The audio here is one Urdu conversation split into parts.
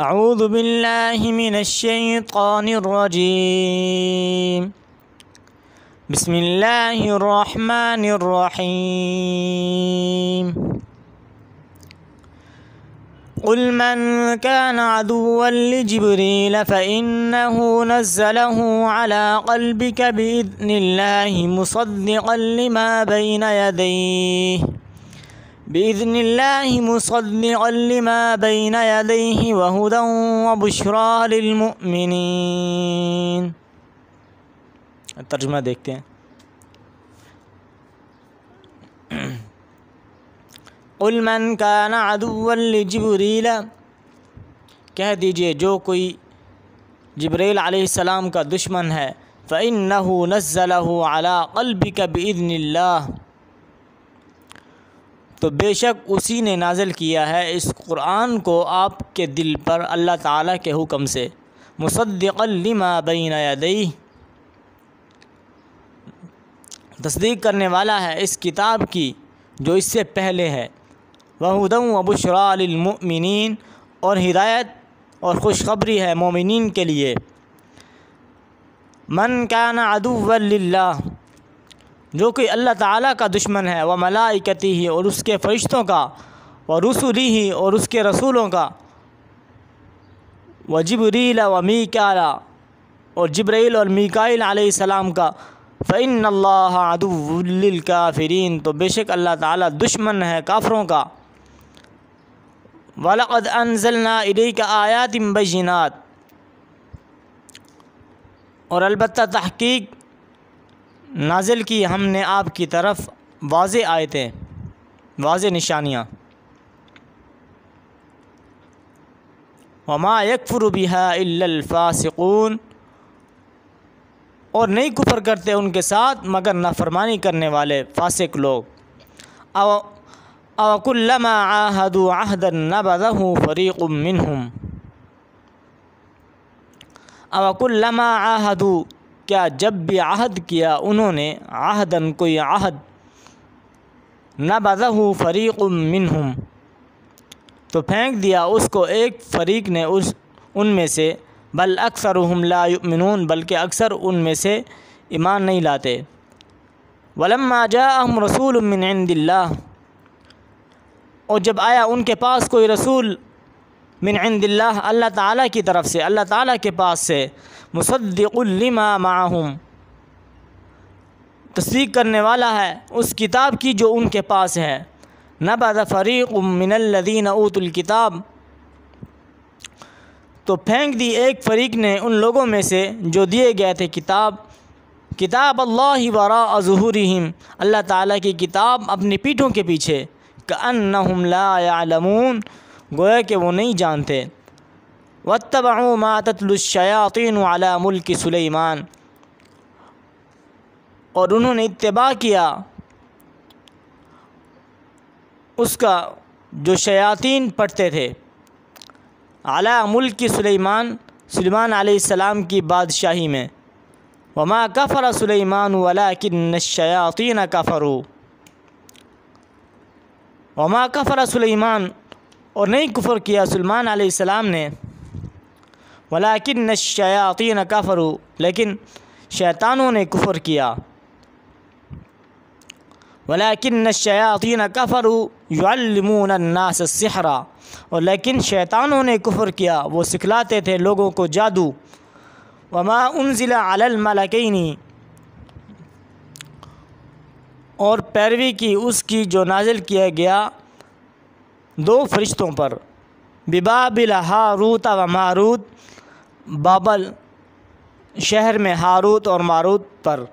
اعوذ باللہ من الشیطان الرجیم بسم اللہ الرحمن الرحیم قل من كان عدوا لجبريل فإنه نزله على قلبك بإذن الله مصدقا لما بين يديه وهدى وبشرى للمؤمنين۔ ترجمہ دیکھتے ہیں۔ قل من كان عدوا لجبريل، کہہ دیجئے جو کوئی جبریل علیہ السلام کا دشمن ہے، فإنه نزله على قلبك بإذن الله، تو بے شک اسی نے نازل کیا ہے اس قرآن کو آپ کے دل پر اللہ تعالیٰ کے حکم سے، مصدقا لما بین یدیہ، تصدیق کرنے والا ہے اس کتاب کی جو اس سے پہلے ہے، وَهُدًى وَبُشْرَى لِلْمُؤْمِنِينَ، اور ہدایت اور خوشخبری ہے مومنین کے لیے۔ من کان عدوا للہ، جو کوئی اللہ تعالیٰ کا دشمن ہے، وملائکتہ، اور اس کے فرشتوں کا، ورسلہ، اور اس کے رسولوں کا، وجبریل ومیکائیل، اور جبرائیل اور میکائیل علیہ السلام کا، فإن اللہ عدو للکافرین، تو بے شک اللہ تعالیٰ دشمن ہے کافروں کا۔ وَلَقَدْ أَنزَلْنَا إِلَيْكَ آيَاتٍ بَيِّنَاتٍ، اور البتہ تحقیق نازل کی ہم نے آپ کی طرف واضح آیتیں، واضح نشانیاں۔ وَمَا يَكْفُرُ بِهَا إِلَّا الْفَاسِقُونَ، اور نہیں کفر کرتے ان کے ساتھ مگر نافرمانی کرنے والے فاسق لوگ۔ او کلما عاہدوا عہدا نبذہ فریق منہم، او کلما عاہدوا، کیا جب بھی عہد کیا انہوں نے، عہدن کوئی عہد، نبذہ فریق منہم، تو پھینک دیا اس کو ایک فریق نے ان میں سے، بل اکثرهم لا یؤمنون، بلکہ اکثر ان میں سے ایمان نہیں لاتے۔ ولما جاءہم رسول من عند اللہ، اور جب آیا ان کے پاس کوئی رسول من عند اللہ، اللہ تعالیٰ کی طرف سے، اللہ تعالیٰ کے پاس سے، مصدق لما معہم، تصدیق کرنے والا ہے اس کتاب کی جو ان کے پاس ہے، نبذ فریق من الذین اوتوا الکتاب، تو پھینک دی ایک فریق نے ان لوگوں میں سے جو دیے گئے تھے کتاب اللہ وراء ظہورہم، اللہ تعالیٰ کی کتاب اپنی پیٹھوں کے پیچھے، کأنہم لا یعلمون، گویا کہ وہ نہیں جانتے۔ واتبعوا ما تتلو الشیاطین علی ملک سلیمان، اور انہوں نے اتباع کیا اس کا جو شیاطین پڑھتے تھے، علی ملک سلیمان علیہ السلام کی بادشاہی میں۔ وما کفر سلیمان ولکن الشیاطین کفروا، وما کفر سلیمان، اور نہیں کفر کیا سلیمان علیہ السلام نے، ولکن الشیاطین کفروا، لیکن شیطانوں نے کفر کیا۔ ولکن الشیاطین کفروا یعلمون الناس السحر، اور لیکن شیطانوں نے کفر کیا، وہ سکھلاتے تھے لوگوں کو جادو۔ وما انزل علی الملکین، اور پیروی کی اس کی جو نازل کیا گیا دو فرشتوں پر، ببابل ہاروت و ماروت، بابل شہر میں ہاروت اور ماروت پر۔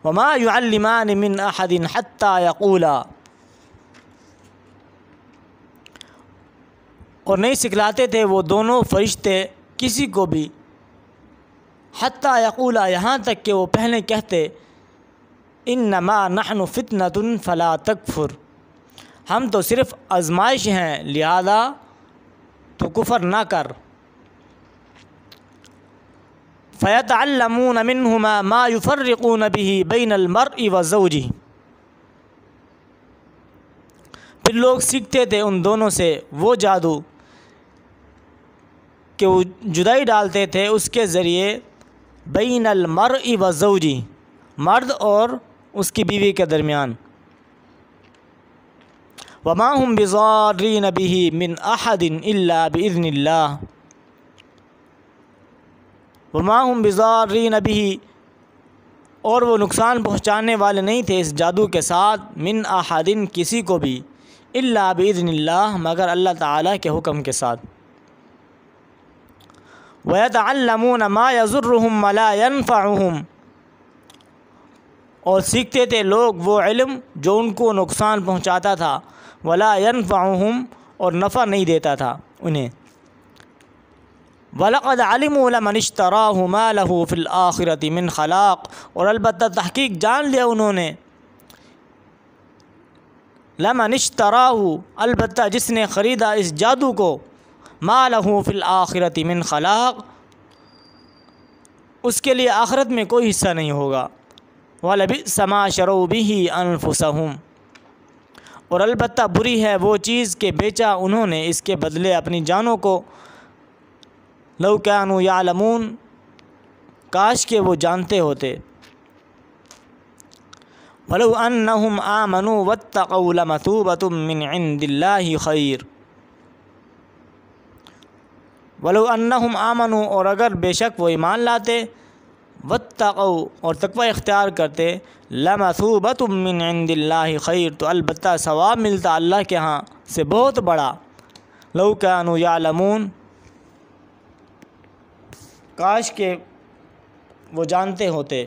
وما يعلمان من احد حتى يقولا، اور نہیں سکھلاتے تھے وہ دونوں فرشتے کسی کو بھی، حتى يقولا، یہاں تک کہ وہ پہلے کہتے، انما نحن فتنة فلا تکفر، ہم تو صرف آزمائش ہیں لہذا تو کفر نہ کر۔ فَيَتَعَلَّمُونَ مِنْهُمَا مَا يُفَرِّقُونَ بِهِ بَيْنَ الْمَرْءِ وَزَوْجِهِ، پھر لوگ سیکھتے تھے ان دونوں سے وہ جادو کہ وہ جدائی ڈالتے تھے اس کے ذریعے بین المرء و زوجی، مرد اور اس کی بیوی کے درمیان. وما هم بضارین به من احد الا باذن اللہ، وما هم بضارین به، اور وہ نقصان پہنچانے والے نہیں تھے اس جادو کے ساتھ، من احد کسی کو بھی، الا باذن اللہ مگر اللہ تعالیٰ کے حکم کے ساتھ. وَيَتَعَلَّمُونَ مَا يَضُرُّهُمْ وَلَا يَنفَعُهُمْ، اور سیکھتے تھے لوگ وہ علم جو ان کو نقصان پہنچاتا تھا، وَلَا يَنفَعُهُمْ، اور نفع نہیں دیتا تھا انہیں. وَلَقَدْ عَلِمُوا لَمَنِ اشْتَرَاهُ مَا لَهُ فِي الْآخِرَةِ مِنْ خَلَاقٍ، اور البتہ تحقیق جان لیا انہوں نے، لَمَنِ اشْتَرَاهُ، البتہ جس نے خریدا اس جادو کو، مَا لَهُ فِي الْآخِرَةِ مِنْ خَلَاقٍ، اس کے لیے آخرت میں کوئی حصہ نہیں ہوگا. وَلَبِئْسَ مَا شَرَوْا بِهِ أَنفُسَهُمْ، اور البتہ بری ہے وہ چیز کہ بیچا انہوں نے اس کے بدلے اپنی جانوں کو. لَوْ كَانُوا يَعْلَمُونَ، کاش کہ وہ جانتے ہوتے. وَلَوْ أَنَّهُمْ آمَنُوا وَاتَّقَوْا لَمَثُوبَةٌ مِّنْ عِندِ اللَّهِ خَيْرٌ. وَلَوْ أَنَّهُمْ آمَنُوا، اور اگر بے شک وہ ایمان لاتے، وَاتَّقَوْا، اور تقوی اختیار کرتے، لَمَثُوبَةٌ مِّنْ عِندِ اللَّهِ خَيْرٌ، تو البتہ ثواب ملتا اللہ کے ہاں سے بہت بڑا. لَوْ كَانُوا يَعْلَمُونَ، کاش کہ وہ جانتے ہوتے.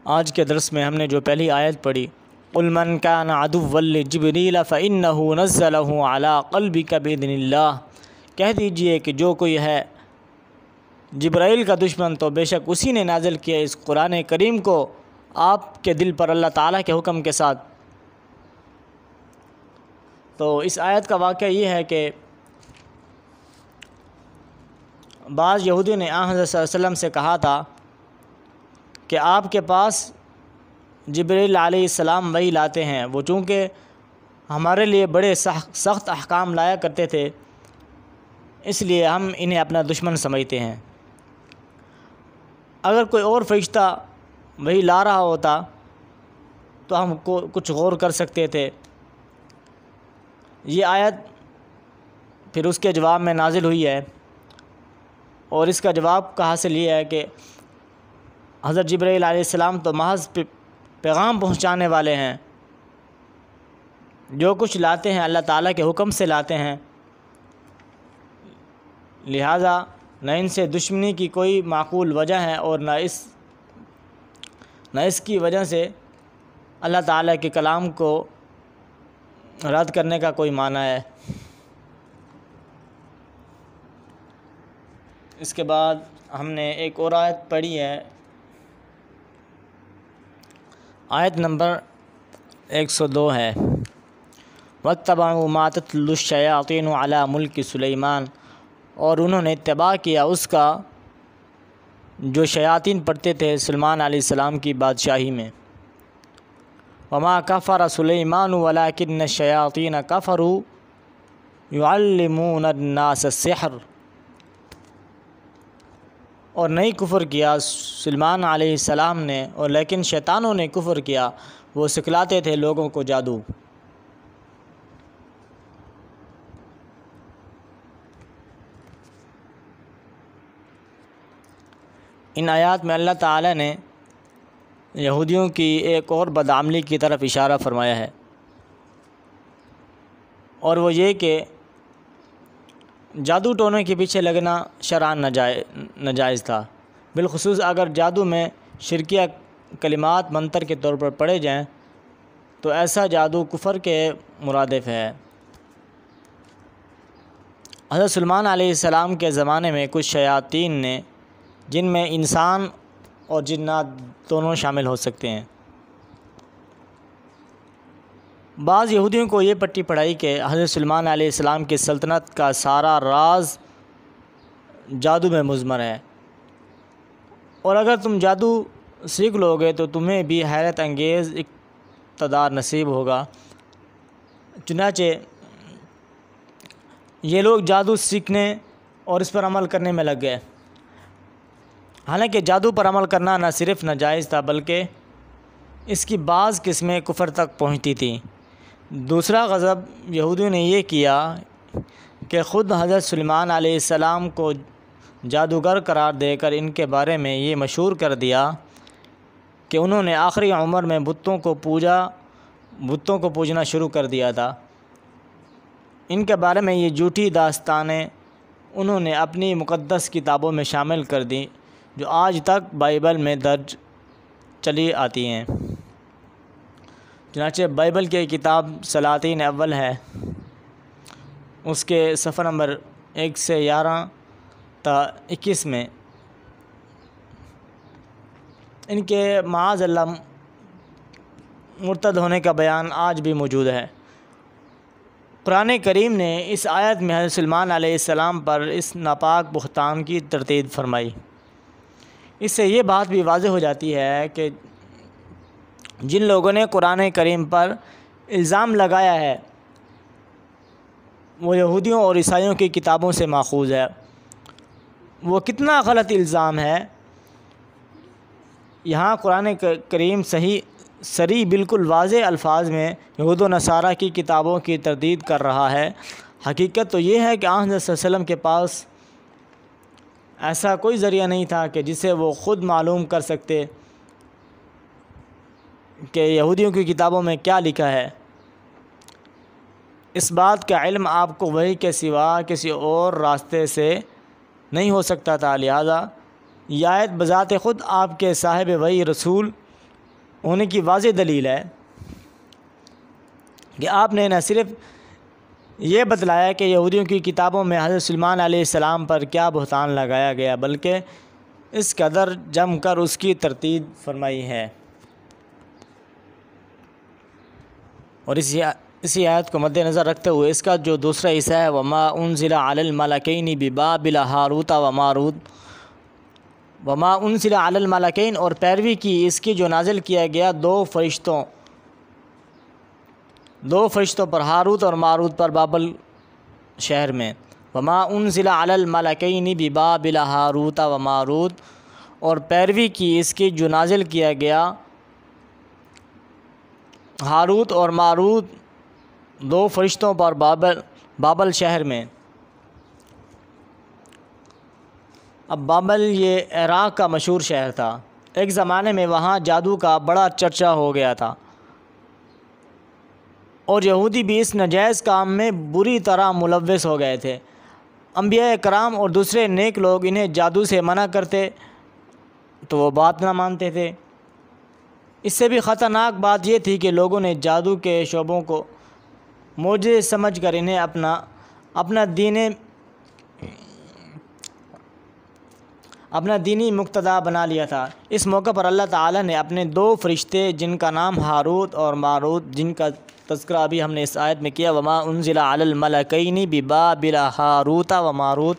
آج کے درس میں ہم نے جو پہلی آیت پڑھی، قُلْ مَنْ كَانَ عَدُوًّا لِجِبْرِيلَ فَإِنَّهُ نَزَّلَهُ عَلَىٰ قَلْبِكَ بِإِذْنِ اللَّهِ، کہہ دیجئے کہ جو کوئی ہے جبرائیل کا دشمن تو بے شک اسی نے نازل کیا اس قرآن کریم کو آپ کے دل پر اللہ تعالیٰ کے حکم کے ساتھ. تو اس آیت کا واقعہ یہ ہے کہ بعض یہودیوں نے حضرت صلی اللہ علیہ وسلم سے کہا تھا کہ آپ کے پاس جبرائیل علیہ السلام وحی لاتے ہیں، وہ چونکہ ہمارے لیے بڑے سخت احکام لایا کرتے تھے، اس لیے ہم انہیں اپنا دشمن سمجھتے ہیں. اگر کوئی اور فرشتہ وحی لا رہا ہوتا تو ہم کو کچھ غور کر سکتے تھے. یہ آیت پھر اس کے جواب میں نازل ہوئی ہے، اور اس کا جواب کا حاصل یہ ہے کہ حضرت جبرائیل علیہ السلام تو محض پیغام پہنچانے والے ہیں، جو کچھ لاتے ہیں اللہ تعالیٰ کے حکم سے لاتے ہیں، لہٰذا نہ ان سے دشمنی کی کوئی معقول وجہ ہے اور نہ اس کی وجہ سے اللہ تعالیٰ کے کلام کو رد کرنے کا کوئی معنی ہے. اس کے بعد ہم نے ایک اور آیت پڑھی ہے، آیت نمبر 102 ہے، وَاتَّبَعُوا مَا تَتْلُو الشَّيَاطِينُ عَلَىٰ مُلْكِ سُلَيْمَانَ، اور انہوں نے اتباع کیا اس کا جو شیاطین پڑھتے تھے سلیمان علیہ السلام کی بادشاہی میں. وَمَا كَفَرَ سُلَيْمَانُ وَلَٰكِنَّ الشَّيَاطِينَ كَفَرُوا يُعَلِّمُونَ النَّاسَ السِّحْرَ، اور نہیں کفر کیا سلیمان علیہ السلام نے، اور لیکن شیطانوں نے کفر کیا، وہ سکھلاتے تھے لوگوں کو جادو. ان آیات میں اللہ تعالیٰ نے یہودیوں کی ایک اور بدعملی کی طرف اشارہ فرمایا ہے، اور وہ یہ کہ جادو ٹونے کے پیچھے لگنا شرعاً ناجائز تھا، بالخصوص اگر جادو میں شرکیہ کلمات منتر کے طور پر پڑھے جائیں تو ایسا جادو کفر کے مرادف ہے. حضرت سلیمان علیہ السلام کے زمانے میں کچھ شیاطین نے، جن میں انسان اور جنات دونوں شامل ہو سکتے ہیں، بعض یہودیوں کو یہ پٹی پڑھائی کہ حضرت سلیمان علیہ السلام کی سلطنت کا سارا راز جادو میں مضمر ہے، اور اگر تم جادو سیکھ لو گے تو تمہیں بھی حیرت انگیز اقتدار نصیب ہوگا. چنانچہ یہ لوگ جادو سیکھنے اور اس پر عمل کرنے میں لگ گئے۔ حالانکہ جادو پر عمل کرنا نہ صرف ناجائز تھا بلکہ اس کی بعض قسمیں کفر تک پہنچتی تھیں۔ دوسرا غضب یہودیوں نے یہ کیا کہ خود حضرت سلیمان علیہ السلام کو جادوگر قرار دے کر ان کے بارے میں یہ مشہور کر دیا کہ انہوں نے آخری عمر میں بتوں کو پوجنا شروع کر دیا تھا۔ ان کے بارے میں یہ جھوٹی داستانیں انہوں نے اپنی مقدس کتابوں میں شامل کر دیں جو آج تک بائبل میں درج چلی آتی ہیں۔ چنانچہ بائبل کی کتاب سلاطین اول ہے، اس کے صفحہ نمبر 1 سے 11 تا 21 میں ان کے معاذ اللہ مرتد ہونے کا بیان آج بھی موجود ہے۔ قرآن کریم نے اس آیت میں حضرت سلیمان علیہ السلام پر اس ناپاک بہتان کی تردید فرمائی۔ اس سے یہ بات بھی واضح ہو جاتی ہے کہ جن لوگوں نے قرآن کریم پر الزام لگایا ہے وہ یہودیوں اور عیسائیوں کی کتابوں سے ماخوذ ہے۔ وہ کتنا غلط الزام ہے۔ یہاں قرآن کریم صریح بالکل واضح الفاظ میں یہود و نصارہ کی کتابوں کی تردید کر رہا ہے۔ حقیقت تو یہ ہے کہ آن حضرت صلی اللہ علیہ وسلم کے پاس ایسا کوئی ذریعہ نہیں تھا کہ جسے وہ خود معلوم کر سکتے کہ یہودیوں کی کتابوں میں کیا لکھا ہے۔ اس بات کا علم آپ کو وحی کے سوا کسی اور راستے سے نہیں ہو سکتا تھا، لہذا یہ آیت بذات خود آپ کے صاحب وحی رسول ہونے کی واضح دلیل ہے کہ آپ نے نہ صرف یہ بتلایا کہ یہودیوں کی کتابوں میں حضرت سلیمان علیہ السلام پر کیا بہتان لگایا گیا بلکہ اس قدر جم کر اس کی تردید فرمائی ہے۔ اور اسی آیت کو مد نظر رکھتے ہوئے اس کا جو دوسرا حصہ ہے وما انزل علی الملکین ببابل ہاروت و ماروت، وما انزل علی الملکین، اور پیروی کی اس کی جو نازل کیا گیا دو فرشتوں پر، ہاروت اور ماروت پر بابل شہر میں۔ وما انزل علی الملکین ببابل ہاروت و ماروت، اور پیروی کی اس کی جو نازل کیا گیا ہاروت اور ماروت دو فرشتوں پر بابل شہر میں۔ اب بابل یہ عراق کا مشہور شہر تھا۔ ایک زمانے میں وہاں جادو کا بڑا چرچا ہو گیا تھا اور یہودی بھی اس ناجائز کام میں بری طرح ملوث ہو گئے تھے۔ انبیاء کرام اور دوسرے نیک لوگ انہیں جادو سے منع کرتے تو وہ بات نہ مانتے تھے۔ اس سے بھی خطرناک بات یہ تھی کہ لوگوں نے جادو کے شعبوں کو معجزے سمجھ کر انہیں اپنا دینی مقتدا بنا لیا تھا۔ اس موقع پر اللہ تعالیٰ نے اپنے دو فرشتے جن کا نام ہاروت اور ماروت، جن کا تذکرہ ابھی ہم نے اس آیت میں کیا وما انزل علی الملکین ببابل ہاروت و ماروت،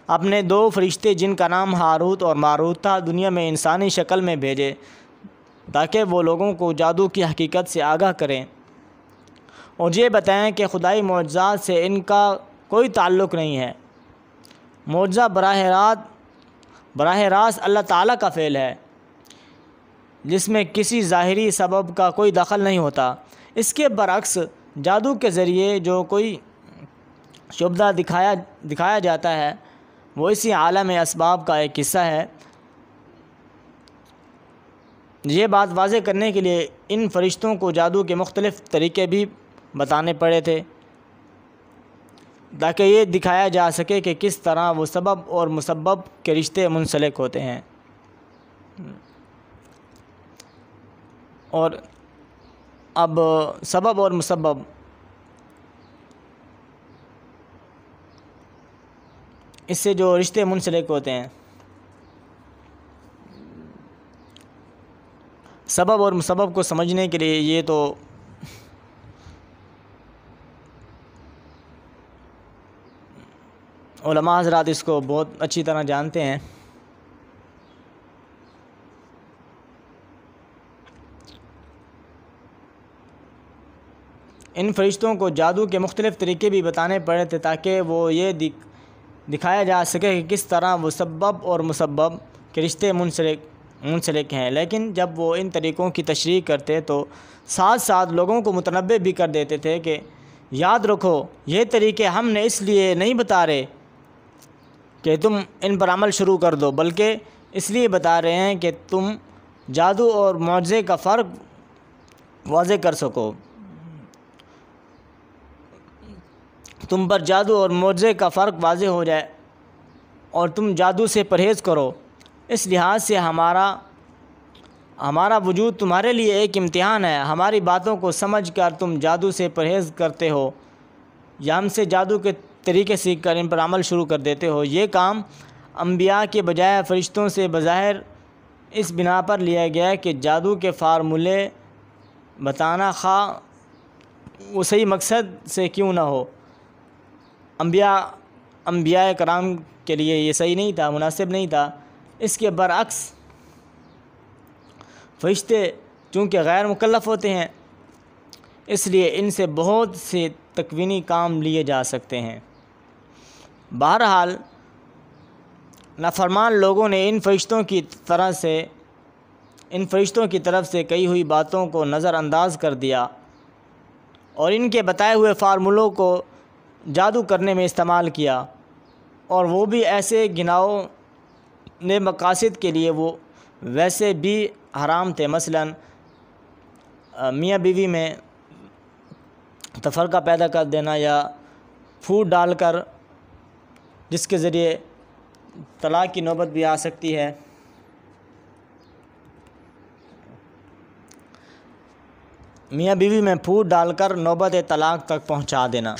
اپنے دو فرشتے جن کا نام ہاروت اور ماروت تھا دنیا میں انسانی شکل میں بھیجے تاکہ وہ لوگوں کو جادو کی حقیقت سے آگاہ کریں اور یہ بتائیں کہ خدائی معجزات سے ان کا کوئی تعلق نہیں ہے۔ معجزہ براہ راست اللہ تعالیٰ کا فعل ہے جس میں کسی ظاہری سبب کا کوئی دخل نہیں ہوتا۔ اس کے برعکس جادو کے ذریعے جو کوئی شبہ دکھایا جاتا ہے وہ اسی عالم اسباب کا ایک حصہ ہے۔ یہ بات واضح کرنے کے لیے ان فرشتوں کو جادو کے مختلف طریقے بھی بتانے پڑے تھے تاکہ یہ دکھایا جا سکے کہ کس طرح وہ سبب اور مسبب کے رشتے منسلک ہوتے ہیں۔ اور اب سبب اور مسبب اس سے جو رشتے منسلک ہوتے ہیں، سبب اور مسبب کو سمجھنے کے لیے یہ تو علماء حضرات اس کو بہت اچھی طرح جانتے ہیں۔ ان فرشتوں کو جادو کے مختلف طریقے بھی بتانے پڑے تھے تاکہ وہ یہ دکھایا جا سکے کہ کس طرح وہ سبب اور مسبب کے رشتے منسلک ہیں، لیکن جب وہ ان طریقوں کی تشریح کرتے تو ساتھ ساتھ لوگوں کو متنبہ بھی کر دیتے تھے کہ یاد رکھو یہ طریقے ہم نے اس لیے نہیں بتا رہے کہ تم ان پر عمل شروع کر دو، بلکہ اس لیے بتا رہے ہیں کہ تم جادو اور معجزے کا فرق واضح کر سکو، تم پر جادو اور معجزے کا فرق واضح ہو جائے اور تم جادو سے پرہیز کرو۔ اس لحاظ سے ہمارا وجود تمہارے لیے ایک امتحان ہے، ہماری باتوں کو سمجھ کر تم جادو سے پرہیز کرتے ہو یا ہم سے جادو کے طریقے سیکھ کر ان پر عمل شروع کر دیتے ہو۔ یہ کام انبیاء کے بجائے فرشتوں سے بظاہر اس بنا پر لیا گیا کہ جادو کے فارمولے بتانا خواہ وہ صحیح مقصد سے کیوں نہ ہو، انبیاء کرام کے لیے یہ صحیح نہیں تھا، مناسب نہیں تھا۔ اس کے برعکس فرشتے چونکہ غیر مکلف ہوتے ہیں، اس لیے ان سے بہت سے تکوینی کام لیے جا سکتے ہیں۔ بہرحال نافرمان لوگوں نے ان فرشتوں کی طرف سے کہی ہوئی باتوں کو نظر انداز کر دیا اور ان کے بتائے ہوئے فارمولوں کو جادو کرنے میں استعمال کیا، اور وہ بھی ایسے گھناؤنے مقاصد کے لیے وہ ویسے بھی حرام تھے، مثلا میاں بیوی میں تفرقہ پیدا کر دینا یا پھوٹ ڈال کر جس کے ذریعے طلاق کی نوبت بھی آ سکتی ہے۔ میاں بیوی میں پھوٹ ڈال کر نوبت طلاق تک پہنچا دینا۔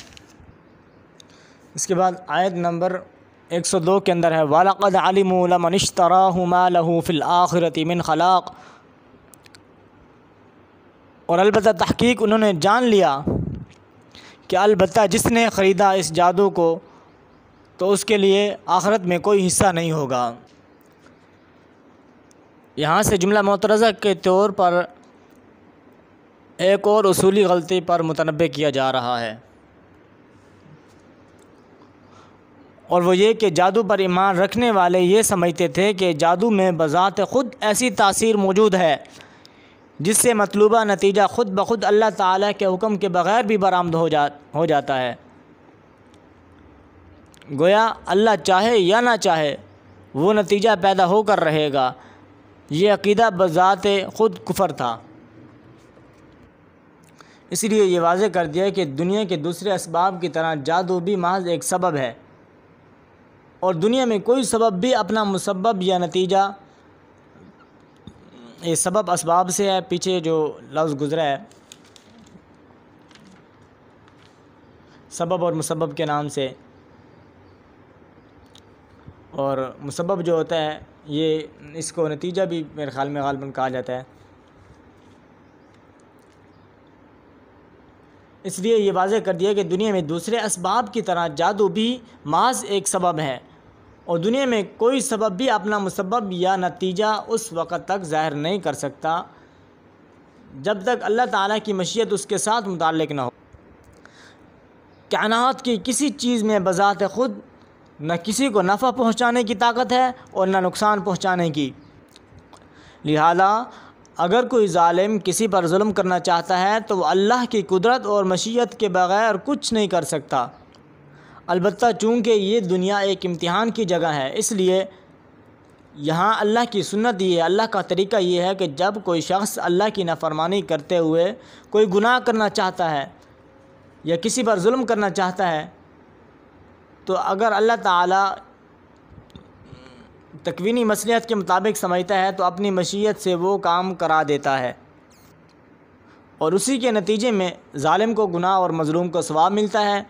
اس کے بعد آیت نمبر 102 کے اندر ہے وَلَقَدْ عَلِمُوا لَمَنِ اشْتَرَاهُ مَا لَهُ فِي الْآخِرَةِ مِنْ خَلَاقٍ، اور البتہ تحقیق انہوں نے جان لیا کہ البتہ جس نے خریدا اس جادو کو تو اس کے لیے آخرت میں کوئی حصہ نہیں ہوگا۔ یہاں سے جملہ معترضہ کے طور پر ایک اور اصولی غلطی پر متنبہ کیا جا رہا ہے، اور وہ یہ کہ جادو پر ایمان رکھنے والے یہ سمجھتے تھے کہ جادو میں بذات خود ایسی تاثیر موجود ہے جس سے مطلوبہ نتیجہ خود بخود اللہ تعالیٰ کے حکم کے بغیر بھی برآمد ہو جاتا ہے، گویا اللہ چاہے یا نہ چاہے وہ نتیجہ پیدا ہو کر رہے گا۔ یہ عقیدہ بذات خود کفر تھا۔ اس لیے یہ واضح کر دیا کہ دنیا کے دوسرے اسباب کی طرح جادو بھی محض ایک سبب ہے، اور دنیا میں کوئی سبب بھی اپنا مسبب یا نتیجہ، یہ سبب اسباب سے ہے، پیچھے جو لفظ گزرا ہے سبب اور مسبب کے نام سے، اور مسبب جو ہوتا ہے یہ اس کو نتیجہ بھی میرے خیال میں غالباً کہا جاتا ہے۔ اس لیے یہ واضح کر دیا کہ دنیا میں دوسرے اسباب کی طرح جادو بھی محض ایک سبب ہے، اور دنیا میں کوئی سبب بھی اپنا مسبب یا نتیجہ اس وقت تک ظاہر نہیں کر سکتا جب تک اللہ تعالیٰ کی مشیت اس کے ساتھ متعلق نہ ہو۔ کائنات کی کسی چیز میں بذات خود نہ کسی کو نفع پہنچانے کی طاقت ہے اور نہ نقصان پہنچانے کی، لہذا اگر کوئی ظالم کسی پر ظلم کرنا چاہتا ہے تو وہ اللہ کی قدرت اور مشیت کے بغیر کچھ نہیں کر سکتا۔ البتہ چونکہ یہ دنیا ایک امتحان کی جگہ ہے، اس لیے یہاں اللہ کی سنت یہ ہے، اللہ کا طریقہ یہ ہے کہ جب کوئی شخص اللہ کی نافرمانی کرتے ہوئے کوئی گناہ کرنا چاہتا ہے یا کسی پر ظلم کرنا چاہتا ہے تو اگر اللہ تعالیٰ تکوینی مصلحت کے مطابق سمجھتا ہے تو اپنی مشیت سے وہ کام کرا دیتا ہے، اور اسی کے نتیجے میں ظالم کو گناہ اور مظلوم کو ثواب ملتا ہے،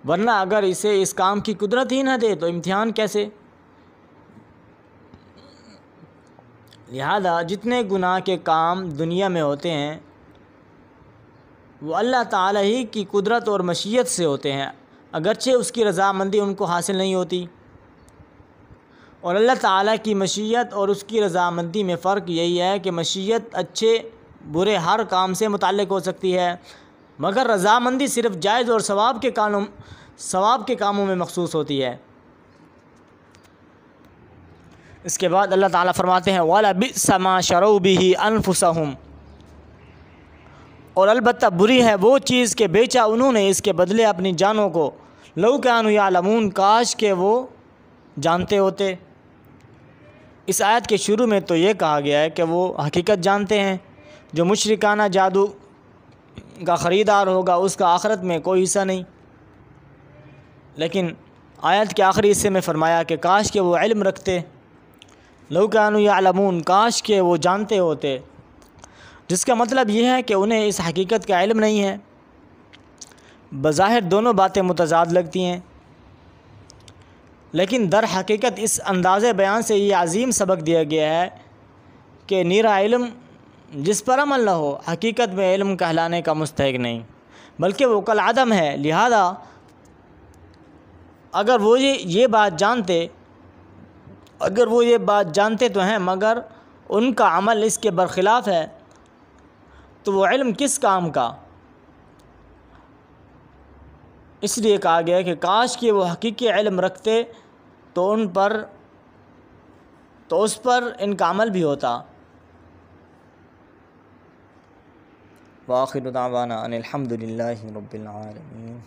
ورنہ اگر اسے اس کام کی قدرت ہی نہ دے تو امتحان کیسے؟ لہذا جتنے گناہ کے کام دنیا میں ہوتے ہیں وہ اللہ تعالیٰ ہی کی قدرت اور مشیت سے ہوتے ہیں، اگرچہ اس کی رضامندی ان کو حاصل نہیں ہوتی، اور اللہ تعالیٰ کی مشیت اور اس کی رضامندی میں فرق یہی ہے کہ مشیت اچھے برے ہر کام سے متعلق ہو سکتی ہے، مگر رضامندی صرف جائز اور ثواب کے کاموں میں مخصوص ہوتی ہے۔ اس کے بعد اللہ تعالیٰ فرماتے ہیں وَلَبِئْسَ مَا شَرَوْا بِهِ أَنفُسَهُمْ، اور البتہ بری ہے وہ چیز کہ بیچا انہوں نے اس کے بدلے اپنی جانوں کو، لَوْ كَانُوا يَعْلَمُونَ، کاش کہ وہ جانتے ہوتے۔ اس آیت کے شروع میں تو یہ کہا گیا ہے کہ وہ حقیقت جانتے ہیں، جو مشرکانہ جادو کا خریدار ہوگا اس کا آخرت میں کوئی حصہ نہیں، لیکن آیت کے آخری حصے میں فرمایا کہ کاش کہ وہ علم رکھتے، لَوْ كَانُوا يَعْلَمُونَ، کاش کہ وہ جانتے ہوتے، جس کا مطلب یہ ہے کہ انہیں اس حقیقت کا علم نہیں ہے۔ بظاہر دونوں باتیں متضاد لگتی ہیں، لیکن در حقیقت اس انداز بیان سے یہ عظیم سبق دیا گیا ہے کہ نیرا علم جس پر عمل نہ ہو حقیقت میں علم کہلانے کا مستحق نہیں، بلکہ وہ کالعدم ہے۔ لہذا اگر وہ یہ بات جانتے تو ہیں مگر ان کا عمل اس کے برخلاف ہے، تو وہ علم کس کام کا؟ اس لیے کہا گیا کہ کاش کہ وہ حقیقی علم رکھتے تو اس پر ان کا عمل بھی ہوتا۔ وآخر دعوانا ان الحمد للہ رب العالمین۔